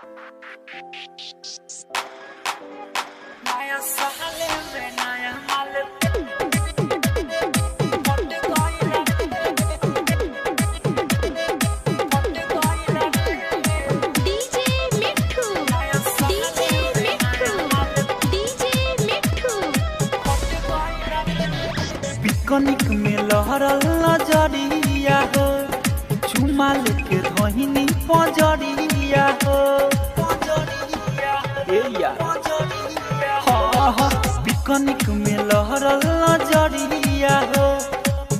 नया साल में नया माल पिकनिक में लहरल नजरिया हो, चुमा लेके धोहिनी पंजरिया हो। पिकनिक में लहरल नजरिया हो,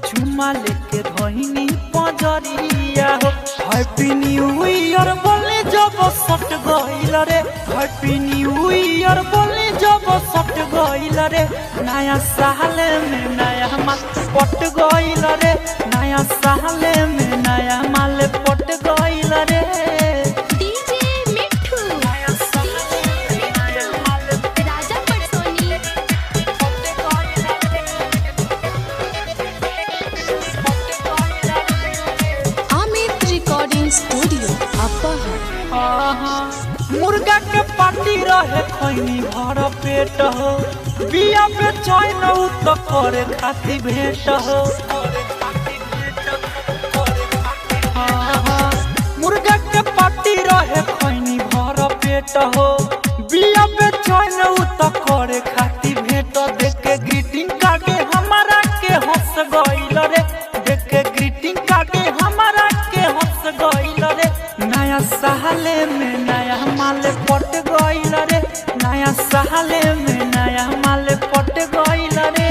चुमा लेके धोहिनी पंजरिया हो। हैप्पी न्यू ईयर बोले जब सट गइल रे, हैप्पी न्यू ईयर बोले जब सट गइल रे। नया साल में नया माल पट गइल रे, नया साल में नया माल पट गइल रे। स्टूडियो मुर्गा के पार्टी रहे खैनी भर पेट हो, बिया पे चैन तो करे खाती भेंट हो। मुर्गा के पार्टी रहे खैनी भर पेट हो, बिया पे चैन तो करे खाती भेंट। देख के ग्रीटिंग कार्ड हमारा के हंस गइल रे, देख के ग्रीटिंग कार्ड हमारा के हंस गइल रे। नया साल में नया माल पट गइल रे, नया साल में नया माल पट गइल रे।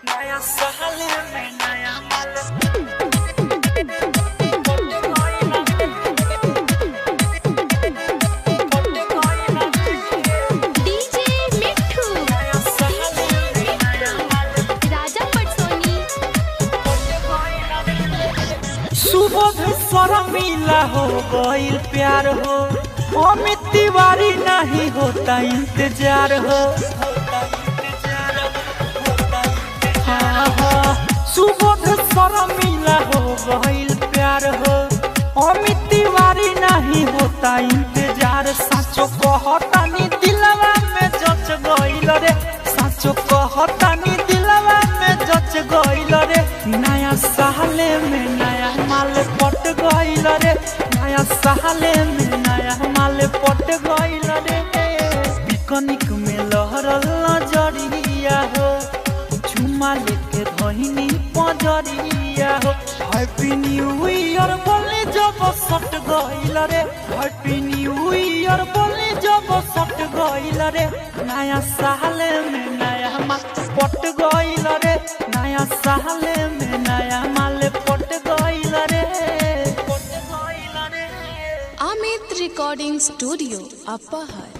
नया साल में नया माल सुबह शर्मिला हो गइल प्यार हो, अमित तिवारी नहीं होता इंतजार हो। सुबह शर्मिला हो गइल प्यार हो, अमित तिवारी नहीं होता इंतजार। साचो कहतानी दिलवा में जच गइल रे, साचो कहतानी दिलवा में जच गइल रे। नया साल में नया माल पट गइल रे, नया साल में नया माल पट गइल रे। पिकनिक में लहरल नजरिया हो, चुमा लेके धोहिनी पंजरिया हो। हैप्पी न्यू ईयर बोले जब सट गइल रे, हैप्पी न्यू ईयर बोले जब सट गइल रे। नया साल में नया माल पट गइल रे, नया साल में नया माल पट गइल रे। अमित रिकॉर्डिंग स्टूडियो अपहर।